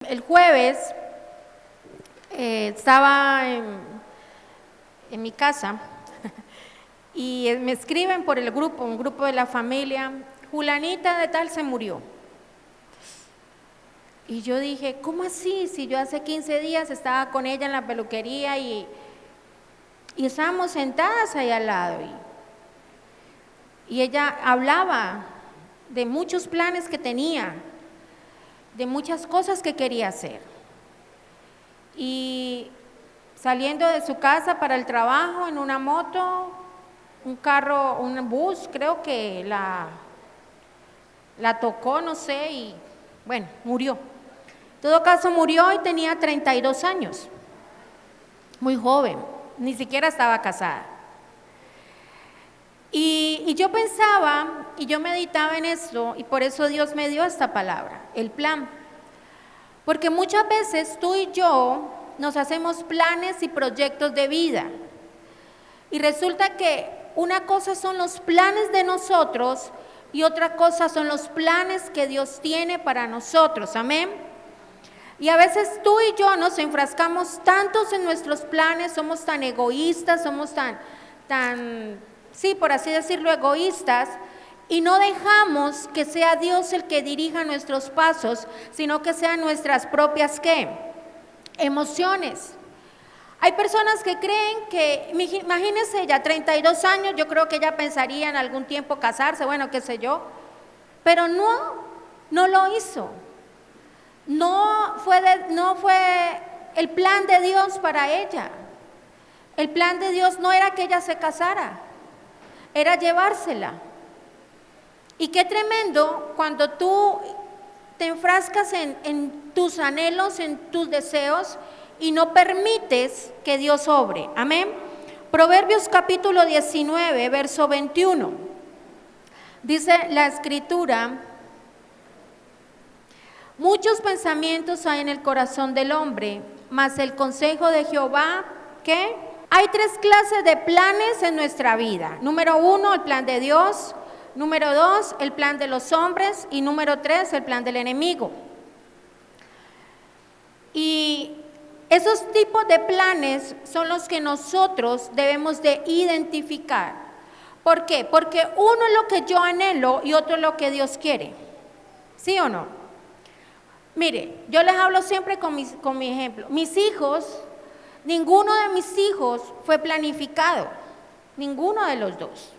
El jueves estaba en mi casa y me escriben por el grupo, un grupo de la familia, Julanita de tal se murió. Y yo dije, ¿cómo así? Si yo hace 15 días estaba con ella en la peluquería y estábamos sentadas ahí al lado y ella hablaba de muchos planes que tenía, de muchas cosas que quería hacer. Y saliendo de su casa para el trabajo en una moto, un carro, un bus, creo que la tocó, no sé, y bueno, murió. En todo caso murió y tenía 32 años, muy joven, ni siquiera estaba casada. Y yo pensaba, y yo meditaba en esto, y por eso Dios me dio esta palabra, el plan. Porque muchas veces tú y yo nos hacemos planes y proyectos de vida. Y resulta que una cosa son los planes de nosotros y otra cosa son los planes que Dios tiene para nosotros. Amén. Y a veces tú y yo nos enfrascamos tantos en nuestros planes, somos tan egoístas, somos tan, sí, por así decirlo, egoístas, y no dejamos que sea Dios el que dirija nuestros pasos, sino que sean nuestras propias, ¿qué? Emociones. Hay personas que creen que, imagínense, ya 32 años, yo creo que ella pensaría en algún tiempo casarse, bueno, qué sé yo, pero no lo hizo. No fue el plan de Dios para ella. El plan de Dios no era que ella se casara, era llevársela. Y qué tremendo cuando tú te enfrascas en tus anhelos, en tus deseos y no permites que Dios obre. Amén. Proverbios capítulo 19, verso 21. Dice la escritura: muchos pensamientos hay en el corazón del hombre, mas el consejo de Jehová, ¿qué? Hay tres clases de planes en nuestra vida. Número 1, el plan de Dios. Número 2, el plan de los hombres. Y número 3, el plan del enemigo. Y esos tipos de planes son los que nosotros debemos de identificar. ¿Por qué? Porque uno es lo que yo anhelo y otro es lo que Dios quiere. ¿Sí o no? Mire, yo les hablo siempre con mi ejemplo. Mis hijos, ninguno de mis hijos fue planificado. Ninguno de los dos.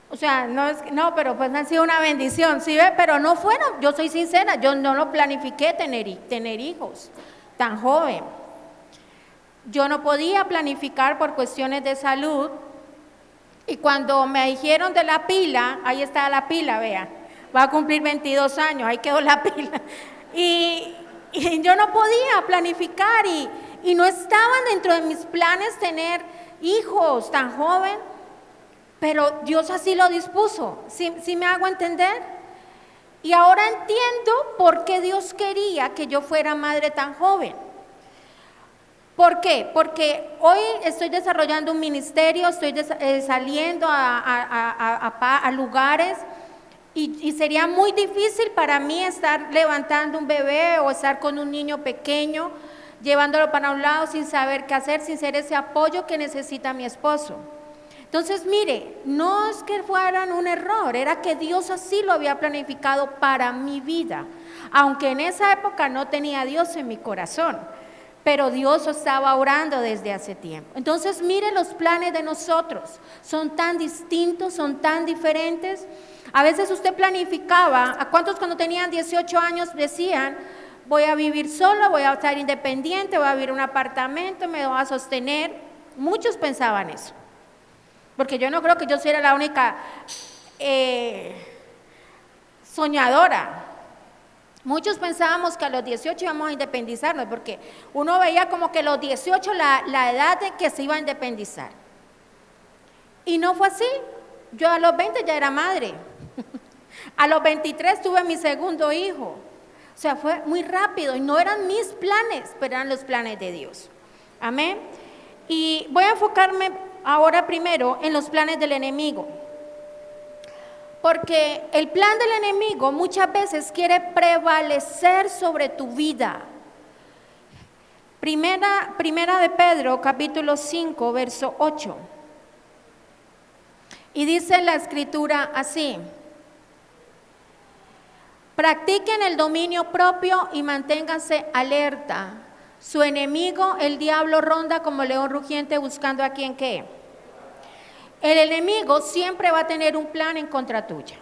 O sea, no, pero pues ha sido una bendición, ¿sí ve? Pero no fueron, yo soy sincera, yo no lo planifiqué tener hijos tan joven. Yo no podía planificar por cuestiones de salud. Y cuando me dijeron de la pila, ahí está la pila, vean, va a cumplir 22 años, ahí quedó la pila. Y yo no podía planificar y no estaban dentro de mis planes tener hijos tan joven. Pero Dios así lo dispuso, ¿sí me hago entender? Y ahora entiendo por qué Dios quería que yo fuera madre tan joven. ¿Por qué? Porque hoy estoy desarrollando un ministerio, estoy saliendo a lugares y sería muy difícil para mí estar levantando un bebé o estar con un niño pequeño, llevándolo para un lado sin saber qué hacer, sin ser ese apoyo que necesita mi esposo. Entonces, mire, no es que fueran un error, era que Dios así lo había planificado para mi vida, aunque en esa época no tenía a Dios en mi corazón, pero Dios estaba orando desde hace tiempo. Entonces, mire, los planes de nosotros son tan distintos, son tan diferentes. A veces usted planificaba, ¿a cuántos cuando tenían 18 años decían: voy a vivir solo, voy a estar independiente, voy a vivir en un apartamento, me voy a sostener? Muchos pensaban eso. Porque yo no creo que yo sea la única soñadora. Muchos pensábamos que a los 18 íbamos a independizarnos, porque uno veía como que a los 18 la edad de que se iba a independizar. Y no fue así. Yo a los 20 ya era madre. A los 23 tuve mi segundo hijo. O sea, fue muy rápido y no eran mis planes, pero eran los planes de Dios. Amén. Y voy a enfocarme ahora primero en los planes del enemigo. Porque el plan del enemigo muchas veces quiere prevalecer sobre tu vida. Primera de Pedro, capítulo 5, verso 8. Y dice la escritura así: practiquen el dominio propio y manténganse alerta. Su enemigo, el diablo, ronda como león rugiente buscando a quien qué. El enemigo siempre va a tener un plan en contra tuya.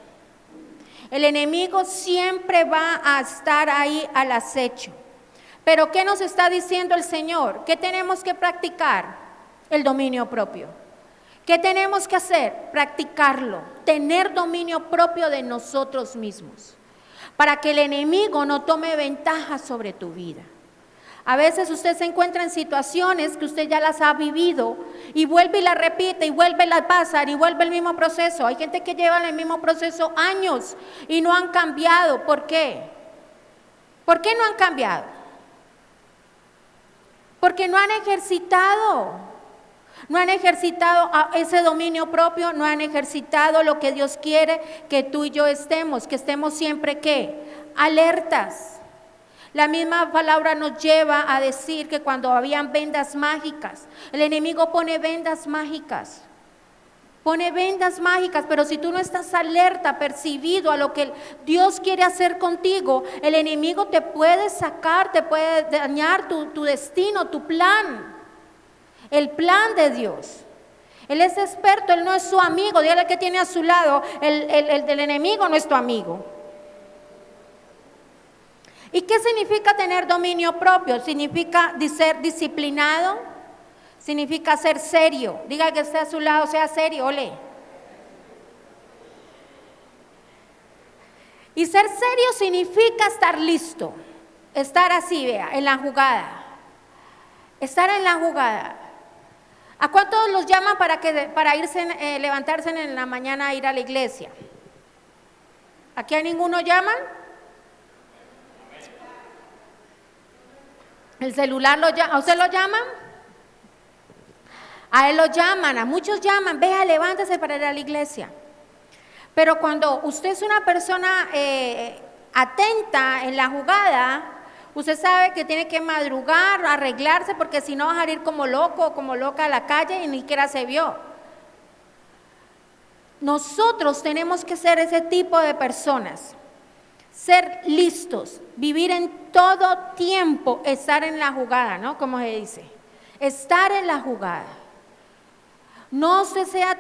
El enemigo siempre va a estar ahí al acecho. Pero ¿qué nos está diciendo el Señor? ¿Qué tenemos que practicar? El dominio propio. ¿Qué tenemos que hacer? Practicarlo, tener dominio propio de nosotros mismos, para que el enemigo no tome ventaja sobre tu vida. A veces usted se encuentra en situaciones que usted ya las ha vivido y vuelve y las repite y vuelve a pasar y vuelve el mismo proceso. Hay gente que lleva en el mismo proceso años y no han cambiado. ¿Por qué? ¿Por qué no han cambiado? Porque no han ejercitado ese dominio propio, no han ejercitado lo que Dios quiere que tú y yo estemos, que estemos siempre ¿qué? Alertas. La misma palabra nos lleva a decir que cuando habían vendas mágicas, el enemigo pone vendas mágicas, pero si tú no estás alerta, percibido a lo que Dios quiere hacer contigo, el enemigo te puede sacar, te puede dañar tu destino, tu plan, el plan de Dios. Él es experto, él no es su amigo. Dígale que tiene a su lado, el del enemigo no es tu amigo. ¿Y qué significa tener dominio propio? Significa ser disciplinado, significa ser serio. Diga que esté a su lado, sea serio, ole. Y ser serio significa estar listo, estar así, vea, en la jugada. Estar en la jugada. ¿A cuántos los llaman para irse, levantarse en la mañana a ir a la iglesia? ¿Aquí a ninguno llaman? ¿El celular lo llama? ¿A usted lo llaman? A él lo llaman, a muchos llaman, vea, levántese para ir a la iglesia. Pero cuando usted es una persona atenta en la jugada, usted sabe que tiene que madrugar, arreglarse, porque si no vas a ir como loco o como loca a la calle y ni siquiera se vio. Nosotros tenemos que ser ese tipo de personas. Ser listos, vivir en todo tiempo, estar en la jugada, ¿no? Como se dice, estar en la jugada. No se sea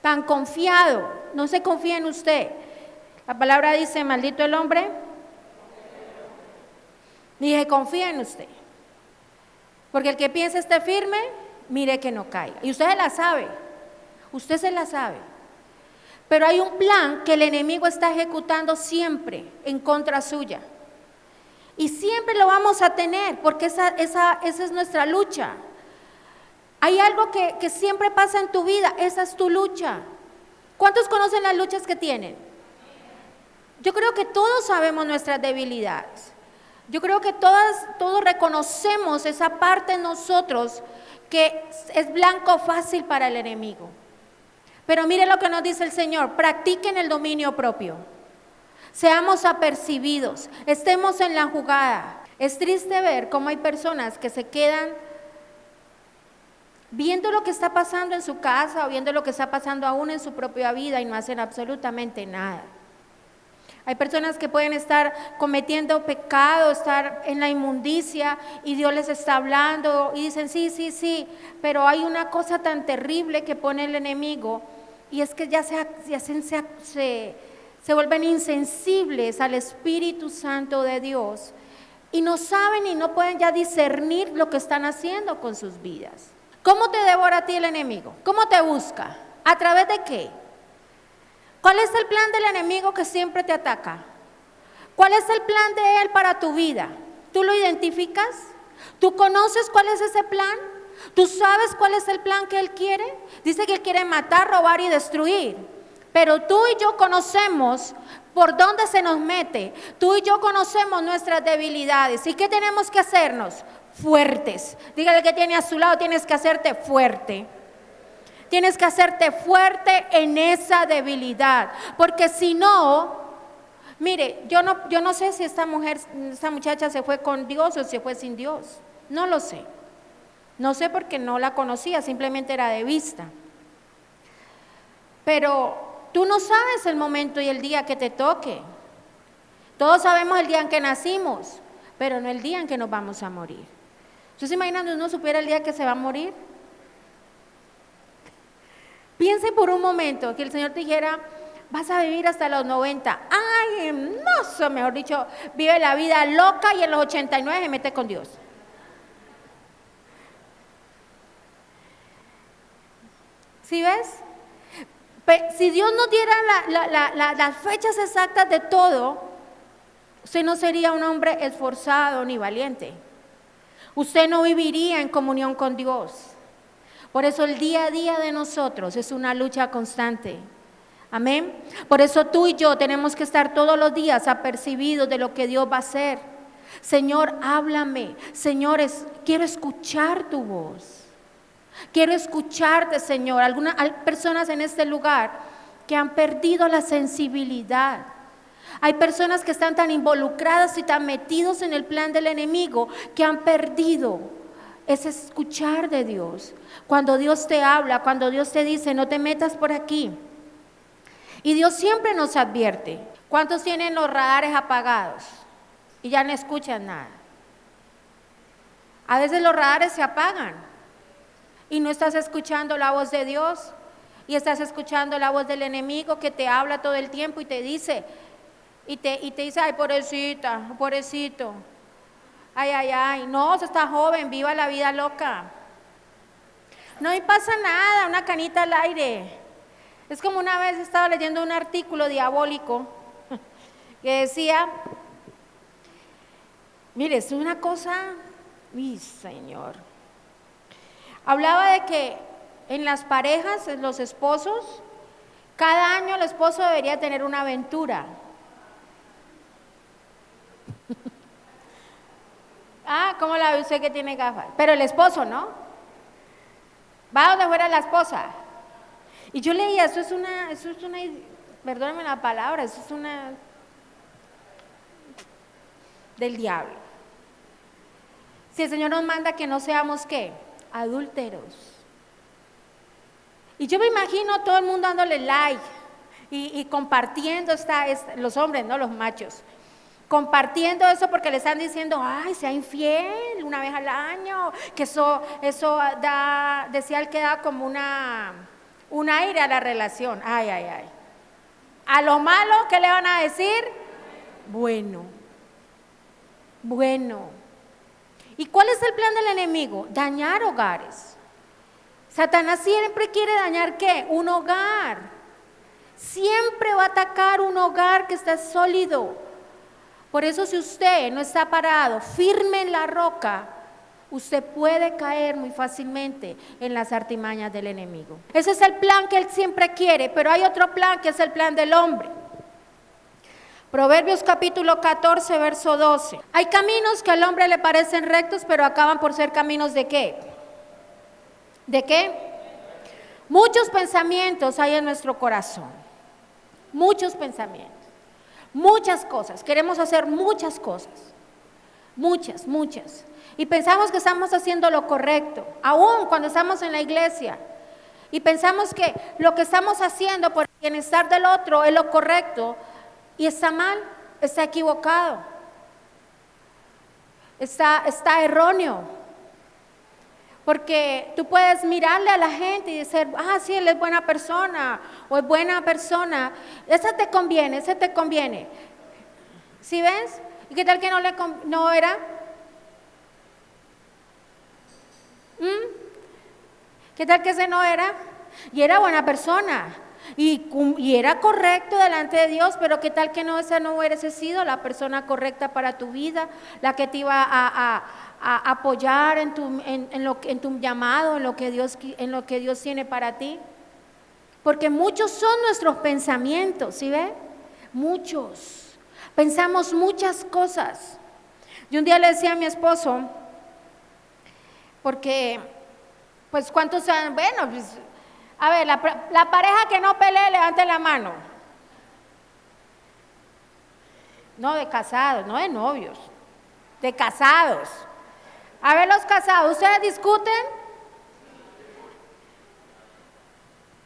tan confiado, no se confíe en usted. La palabra dice, maldito el hombre. Dije, confía en usted. Porque el que piensa esté firme, mire que no caiga. Y usted se la sabe, usted se la sabe. Pero hay un plan que el enemigo está ejecutando siempre en contra suya. Y siempre lo vamos a tener, porque esa es nuestra lucha. Hay algo que siempre pasa en tu vida, esa es tu lucha. ¿Cuántos conocen las luchas que tienen? Yo creo que todos sabemos nuestras debilidades. Yo creo que todos reconocemos esa parte en nosotros que es blanco fácil para el enemigo. Pero mire lo que nos dice el Señor, practiquen el dominio propio, seamos apercibidos, estemos en la jugada. Es triste ver cómo hay personas que se quedan viendo lo que está pasando en su casa o viendo lo que está pasando aún en su propia vida y no hacen absolutamente nada. Hay personas que pueden estar cometiendo pecado, estar en la inmundicia y Dios les está hablando y dicen sí, pero hay una cosa tan terrible que pone el enemigo y es que se vuelven insensibles al Espíritu Santo de Dios y no saben y no pueden ya discernir lo que están haciendo con sus vidas. ¿Cómo te devora a ti el enemigo? ¿Cómo te busca? ¿A través de qué? ¿Cuál es el plan del enemigo que siempre te ataca? ¿Cuál es el plan de él para tu vida? ¿Tú lo identificas? ¿Tú conoces cuál es ese plan? ¿Tú sabes cuál es el plan que él quiere? Dice que él quiere matar, robar y destruir. Pero tú y yo conocemos por dónde se nos mete. Tú y yo conocemos nuestras debilidades. ¿Y qué tenemos que hacernos? Fuertes. Dígale que tiene a su lado, tienes que hacerte fuerte. Tienes que hacerte fuerte en esa debilidad, porque si no, mire, yo no sé si esta muchacha se fue con Dios o se fue sin Dios, no lo sé. No sé porque no la conocía, simplemente era de vista. Pero tú no sabes el momento y el día que te toque. Todos sabemos el día en que nacimos, pero no el día en que nos vamos a morir. ¿Usted se imagina si uno supiera el día que se va a morir? Piense por un momento que el Señor te dijera, vas a vivir hasta los 90. Ay, hermoso, mejor dicho, vive la vida loca y en los 89 se mete con Dios. ¿Sí ves? Si Dios nos diera las fechas exactas de todo, usted no sería un hombre esforzado ni valiente. Usted no viviría en comunión con Dios. Por eso el día a día de nosotros es una lucha constante. Amén. Por eso tú y yo tenemos que estar todos los días apercibidos de lo que Dios va a hacer. Señor, háblame. Señores, quiero escuchar tu voz. Quiero escucharte, Señor. Hay personas en este lugar que han perdido la sensibilidad. Hay personas que están tan involucradas y tan metidos en el plan del enemigo que han perdido ese escuchar de Dios. Cuando Dios te habla, cuando Dios te dice, no te metas por aquí. Y Dios siempre nos advierte. ¿Cuántos tienen los radares apagados y ya no escuchan nada? A veces los radares se apagan y no estás escuchando la voz de Dios y estás escuchando la voz del enemigo que te habla todo el tiempo y te dice, y te dice, ay, pobrecita, pobrecito, ay, no, usted está joven, viva la vida loca. No me pasa nada, una canita al aire. Es como una vez estaba leyendo un artículo diabólico que decía, mire, es una cosa, mi Señor. Hablaba de que en las parejas, en los esposos, cada año el esposo debería tener una aventura. Ah, ¿cómo la ve usted que tiene gafas? Pero el esposo, ¿no? Va donde fuera la esposa. Y yo leía, eso es una, perdónenme la palabra, eso es una del diablo. Si el Señor nos manda que no seamos, ¿qué? Adúlteros. Y yo me imagino todo el mundo dándole like y compartiendo, los hombres, no los machos, compartiendo eso porque le están diciendo, ay, sea infiel una vez al año, que eso decía el que da como un aire a la relación. Ay. A lo malo, ¿qué le van a decir? Bueno. ¿Y cuál es el plan del enemigo? Dañar hogares. Satanás siempre quiere dañar, ¿qué? Un hogar. Siempre va a atacar un hogar que está sólido. Por eso si usted no está parado, firme en la roca, usted puede caer muy fácilmente en las artimañas del enemigo. Ese es el plan que él siempre quiere, pero hay otro plan que es el plan del hombre. Proverbios capítulo 14, verso 12. Hay caminos que al hombre le parecen rectos, pero acaban por ser caminos ¿de qué? ¿De qué? Muchos pensamientos hay en nuestro corazón. Muchos pensamientos. Muchas cosas. Queremos hacer muchas cosas. Muchas. Y pensamos que estamos haciendo lo correcto, aún cuando estamos en la iglesia. Y pensamos que lo que estamos haciendo por el bienestar del otro es lo correcto. Y está mal, está equivocado, está erróneo. Porque tú puedes mirarle a la gente y decir, sí, él es buena persona o es buena persona. Ese te conviene. ¿Sí ves? ¿Y qué tal que no era? ¿Qué tal que ese no era? Y era buena persona. Y era correcto delante de Dios, pero qué tal que esa no hubiese sido la persona correcta para tu vida, la que te iba a apoyar en tu llamado, en lo que Dios tiene para ti. Porque muchos son nuestros pensamientos, ¿sí ve? Muchos. Pensamos muchas cosas. Yo un día le decía a mi esposo, porque, pues, ¿cuántos saben? Bueno, pues, A ver, la pareja que no pelee, levante la mano. No, de casados, no de novios, de casados. A ver, los casados, ¿ustedes discuten?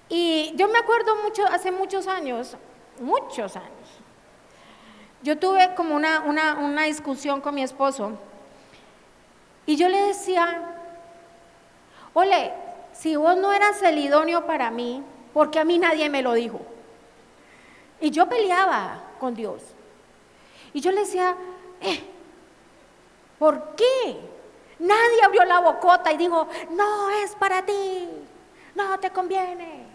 Y yo me acuerdo mucho, hace muchos años, yo tuve como una discusión con mi esposo y yo le decía, ole, si vos no eras el idóneo para mí, ¿por qué a mí nadie me lo dijo? Y yo peleaba con Dios. Y yo le decía, ¿por qué? Nadie abrió la bocota y dijo, no es para ti, no te conviene,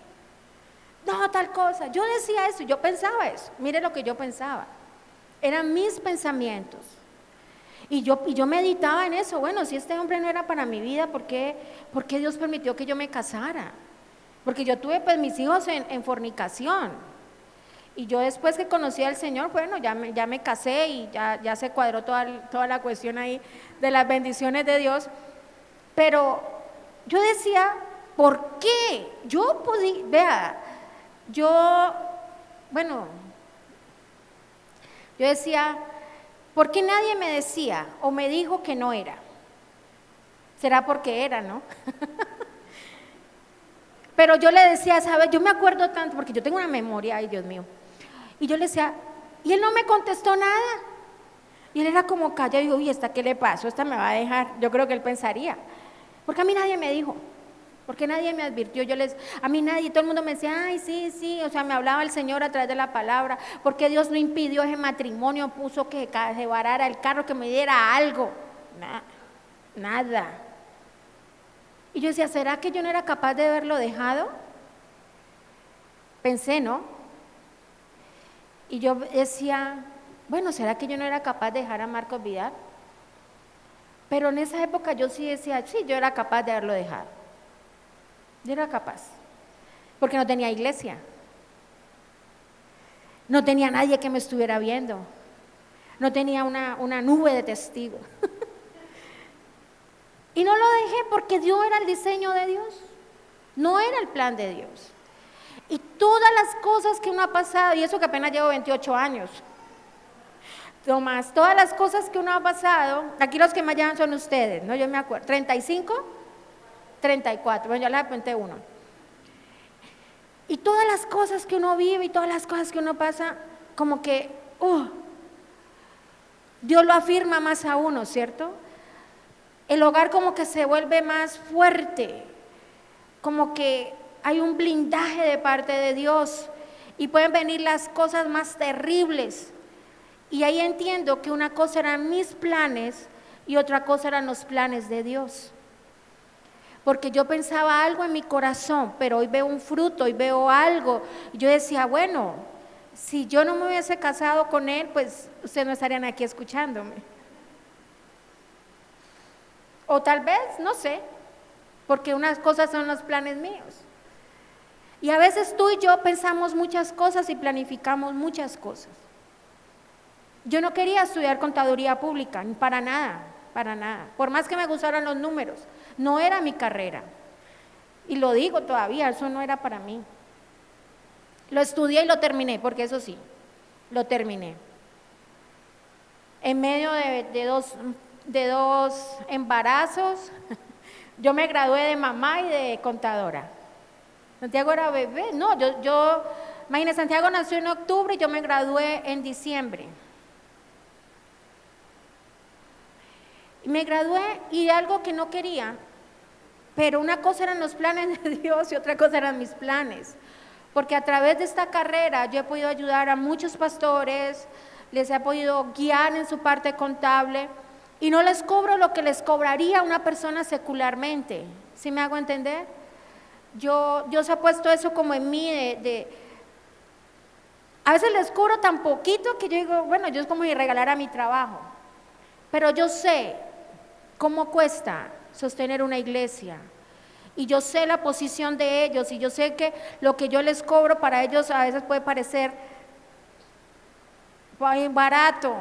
no tal cosa. Yo decía eso, yo pensaba eso, mire lo que yo pensaba. Eran mis pensamientos. Y yo meditaba en eso, bueno, si este hombre no era para mi vida, ¿por qué Dios permitió que yo me casara? Porque yo tuve pues mis hijos en fornicación. Y yo después que conocí al Señor, bueno, ya me casé y ya se cuadró toda la cuestión ahí de las bendiciones de Dios. Pero yo decía, ¿por qué? Yo decía, ¿por qué nadie me decía o me dijo que no era? Será porque era, ¿no? Pero yo le decía, ¿sabes? Yo me acuerdo tanto, porque yo tengo una memoria, ay Dios mío. Y yo le decía, y él no me contestó nada. Y él era como callado, y digo, uy, ¿esta qué le pasó? Esta me va a dejar. Yo creo que él pensaría, porque a mí nadie me dijo, porque nadie me advirtió. A mí nadie, todo el mundo me decía, ay, sí, o sea, me hablaba el Señor a través de la palabra, porque Dios no impidió ese matrimonio, puso que se varara el carro, que me diera algo. Nada. Y yo decía, ¿será que yo no era capaz de haberlo dejado? Pensé, ¿no? Y yo decía, bueno, ¿será que yo no era capaz de dejar a Marcos Vidal? Pero en esa época yo sí decía, sí, yo era capaz de haberlo dejado. Yo era capaz, porque no tenía iglesia. No tenía nadie que me estuviera viendo. No tenía una nube de testigos. Y no lo dejé porque Dios era el diseño de Dios. No era el plan de Dios. Y todas las cosas que uno ha pasado, y eso que apenas llevo 28 años, Tomás, todas las cosas que uno ha pasado, aquí los que más llevan son ustedes, ¿no? Yo me acuerdo, 35, 34, bueno, yo les apunté uno. Y todas las cosas que uno vive y todas las cosas que uno pasa, como que, Dios lo afirma más a uno, ¿cierto? El hogar como que se vuelve más fuerte, como que hay un blindaje de parte de Dios y pueden venir las cosas más terribles. Y ahí entiendo que una cosa eran mis planes y otra cosa eran los planes de Dios. Porque yo pensaba algo en mi corazón, pero hoy veo un fruto, hoy veo algo. Y yo decía, bueno, si yo no me hubiese casado con él, pues ustedes no estarían aquí escuchándome. O tal vez, no sé, porque unas cosas son los planes míos. Y a veces tú y yo pensamos muchas cosas y planificamos muchas cosas. Yo no quería estudiar contaduría pública, para nada. Por más que me gustaran los números, no era mi carrera. Y lo digo todavía, eso no era para mí. Lo estudié y lo terminé, porque eso sí, lo terminé. En medio de dos embarazos, yo me gradué de mamá y de contadora. Santiago era bebé, no, imagínese, Santiago nació en octubre y yo me gradué en diciembre. Y me gradué y algo que no quería, pero una cosa eran los planes de Dios y otra cosa eran mis planes. Porque a través de esta carrera yo he podido ayudar a muchos pastores, les he podido guiar en su parte contable y no les cobro lo que les cobraría una persona secularmente. ¿Sí me hago entender? Dios ha puesto eso como en mí a veces les cobro tan poquito que yo digo, bueno, yo es como si regalara mi trabajo, pero yo sé cómo cuesta sostener una iglesia y yo sé la posición de ellos y yo sé que lo que yo les cobro para ellos a veces puede parecer barato,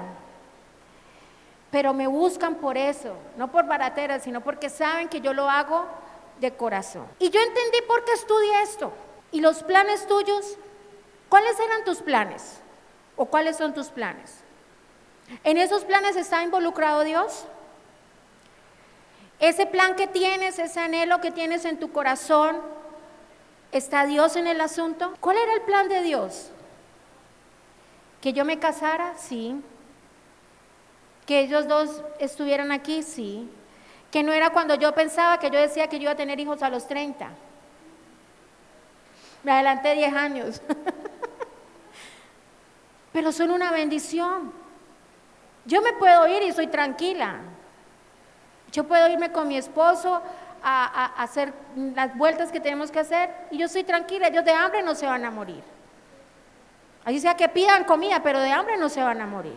pero me buscan por eso, no por baratera, sino porque saben que yo lo hago de corazón. Y yo entendí por qué estudié esto. ¿Y los planes tuyos? ¿Cuáles eran tus planes? ¿O cuáles son tus planes? ¿En esos planes está involucrado Dios? Ese plan que tienes, ese anhelo que tienes en tu corazón, ¿está Dios en el asunto? ¿Cuál era el plan de Dios? ¿Que yo me casara? Sí. ¿Que ellos dos estuvieran aquí? Sí. ¿Que no era cuando yo pensaba, que yo decía que yo iba a tener hijos a los 30? Me adelanté 10 años. Pero son una bendición. Yo me puedo ir y soy tranquila. Yo puedo irme con mi esposo a hacer las vueltas que tenemos que hacer y yo estoy tranquila, ellos de hambre no se van a morir. Así sea que pidan comida, pero de hambre no se van a morir.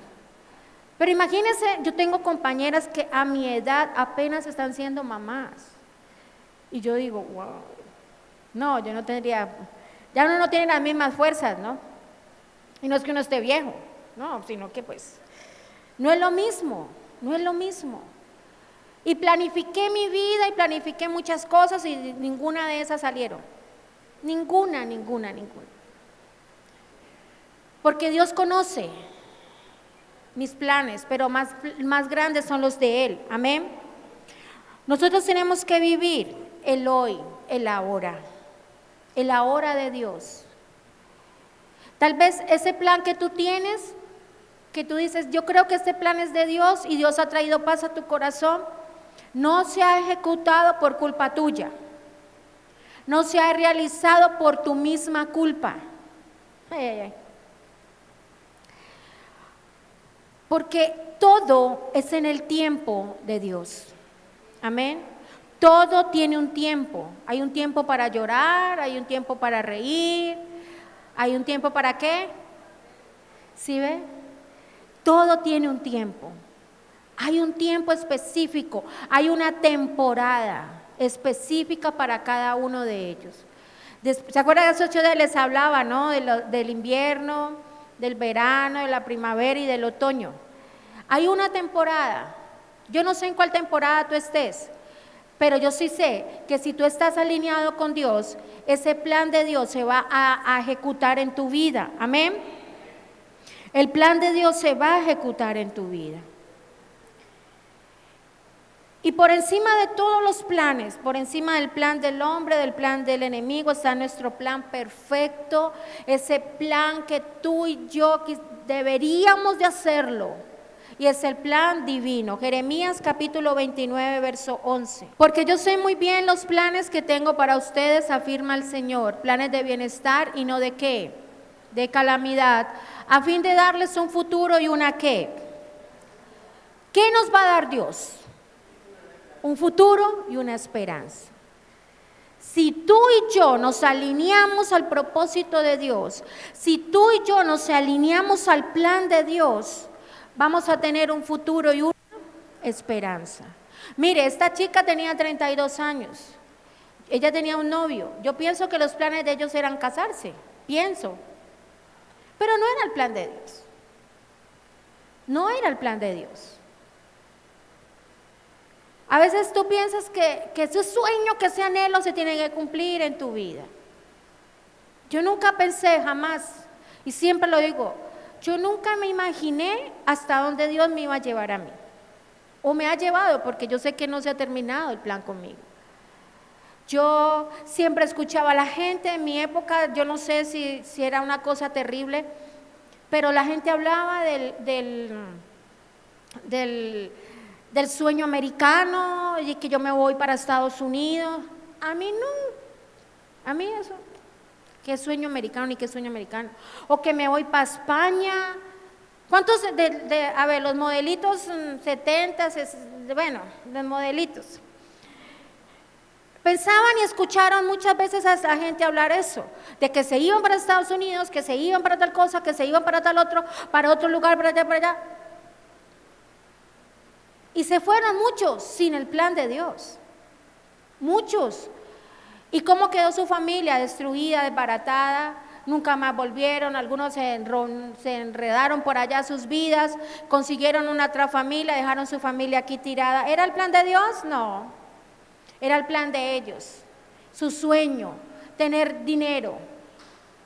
Pero imagínense, yo tengo compañeras que a mi edad apenas están siendo mamás. Y yo digo, wow, no, yo no tendría, ya uno no tiene las mismas fuerzas, ¿no? Y no es que uno esté viejo, no, sino que pues, no es lo mismo, no es lo mismo. Y planifiqué mi vida y planifiqué muchas cosas y ninguna de esas salieron. Ninguna. Porque Dios conoce mis planes, pero más grandes son los de Él. Amén. Nosotros tenemos que vivir el hoy, el ahora de Dios. Tal vez ese plan que tú tienes, que tú dices, yo creo que este plan es de Dios y Dios ha traído paz a tu corazón, no se ha ejecutado por culpa tuya, no se ha realizado por tu misma culpa. Porque todo es en el tiempo de Dios. Amén. Todo tiene un tiempo. Hay un tiempo para llorar, hay un tiempo para reír, hay un tiempo para ¿qué? ¿Sí ve? Todo tiene un tiempo. Hay un tiempo específico, hay una temporada específica para cada uno de ellos. ¿Se acuerdan de esos 8 días? Les hablaba, ¿no? Del invierno, del verano, de la primavera y del otoño. Hay una temporada. Yo no sé en cuál temporada tú estés, pero yo sí sé que si tú estás alineado con Dios, ese plan de Dios se va a ejecutar en tu vida. Amén. El plan de Dios se va a ejecutar en tu vida. Y por encima de todos los planes, por encima del plan del hombre, del plan del enemigo, está nuestro plan perfecto, ese plan que tú y yo deberíamos de hacerlo, y es el plan divino. Jeremías capítulo 29, verso 11. Porque yo sé muy bien los planes que tengo para ustedes, afirma el Señor, planes de bienestar y no de ¿qué? De calamidad, a fin de darles un futuro y una ¿qué? ¿Qué nos va a dar Dios? Un futuro y una esperanza. Si tú y yo nos alineamos al propósito de Dios, si tú y yo nos alineamos al plan de Dios, vamos a tener un futuro y una esperanza. Mire, esta chica tenía 32 años, ella tenía un novio. Yo pienso que los planes de ellos eran casarse, pienso, pero no era el plan de Dios. No era el plan de Dios. A veces tú piensas que ese sueño, que ese anhelo se tiene que cumplir en tu vida. Yo nunca pensé, jamás, y siempre lo digo, yo nunca me imaginé hasta dónde Dios me iba a llevar a mí. O me ha llevado, porque yo sé que no se ha terminado el plan conmigo. Yo siempre escuchaba a la gente en mi época, yo no sé si era una cosa terrible, pero la gente hablaba del sueño americano y que yo me voy para Estados Unidos. A mí no, a mí eso, ¿qué sueño americano ni qué sueño americano? O que me voy para España. ¿Cuántos a ver, los modelitos 70, bueno, los modelitos? Pensaban y escucharon muchas veces a esa gente hablar eso, de que se iban para Estados Unidos, que se iban para tal cosa, que se iban para tal otro, para otro lugar, para allá. Y se fueron muchos sin el plan de Dios, muchos. ¿Y cómo quedó su familia? Destruida, desbaratada, nunca más volvieron, algunos se enredaron por allá sus vidas, consiguieron una otra familia, dejaron su familia aquí tirada. ¿Era el plan de Dios? No. Era el plan de ellos, su sueño, tener dinero.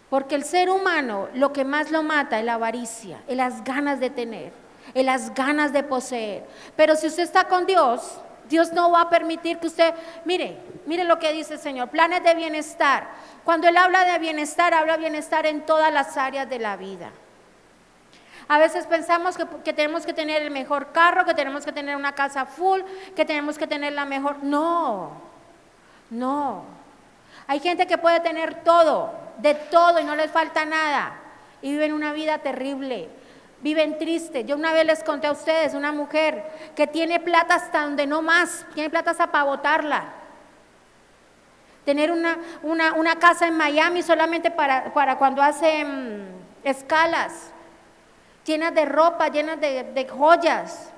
Porque el ser humano lo que más lo mata es la avaricia, es las ganas de tener, es las ganas de poseer. Pero si usted está con Dios, Dios no va a permitir que usted, mire lo que dice el Señor, planes de bienestar. Cuando Él habla de bienestar, habla de bienestar en todas las áreas de la vida. A veces pensamos que tenemos que tener el mejor carro, que tenemos que tener una casa full, que tenemos que tener la mejor. No. Hay gente que puede tener todo, de todo y no les falta nada. Y viven una vida terrible, viven tristes. Yo una vez les conté a ustedes, una mujer que tiene plata hasta donde no más, tiene plata hasta para botarla. Tener una casa en Miami solamente para cuando hace escalas. Llenas de ropa, llenas de joyas,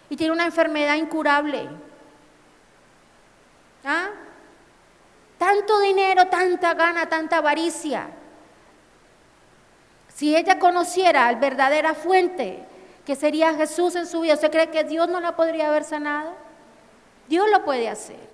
y tiene una enfermedad incurable. ¿Ah? Tanto dinero, tanta gana, tanta avaricia. Si ella conociera la verdadera fuente, que sería Jesús en su vida, ¿usted cree que Dios no la podría haber sanado? Dios lo puede hacer.